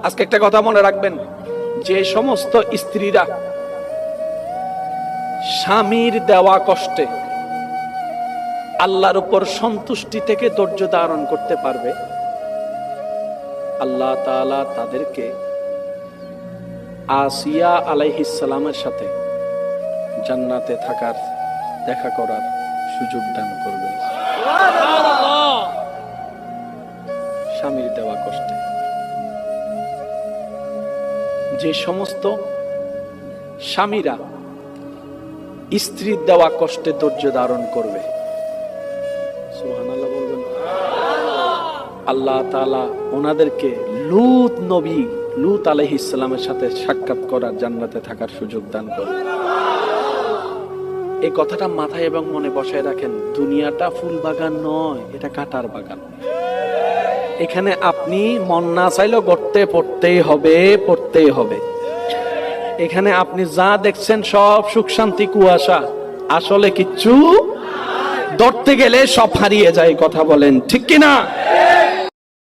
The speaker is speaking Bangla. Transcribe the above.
আজকে একটা কথা মনে রাখবেন, যে সমস্ত স্ত্রীরা স্বামীর দেওয়া কষ্টে আল্লাহর উপর সন্তুষ্টি থেকে ধৈর্য ধারণ করতে পারবে, আল্লাহ তাআলা তাদেরকে আসিয়া আলাইহিস সালামের সাথে জান্নাতে থাকার, দেখা করার সুযোগ দান করবেন। স্বামীর দেওয়া কষ্টে যে সমস্ত স্বামীরা স্ত্রীর দেওয়া কষ্টে ধৈর্য ধারণ করবে, সুবহানাল্লাহ বলবেন। আল্লাহ তাআলা ওনাদেরকে লূত আলাইহিস সালামের সাথে সাক্ষাৎ করার, জান্নাতে থাকার সুযোগ দান করবে। এই কথাটা মাথায় এবং মনে বসায় রাখেন। দুনিয়াটা ফুল বাগান নয়, এটা কাটার বাগান। এখানে আপনি মন না চাইলেও গড়তে পড়তেই হবে। এখানে আপনি যা দেখছেন সব সুখ শান্তি কুয়াশা, আসলে কিচ্ছু ধরতে গেলে সব হারিয়ে যায়। কথা বলেন ঠিক কিনা?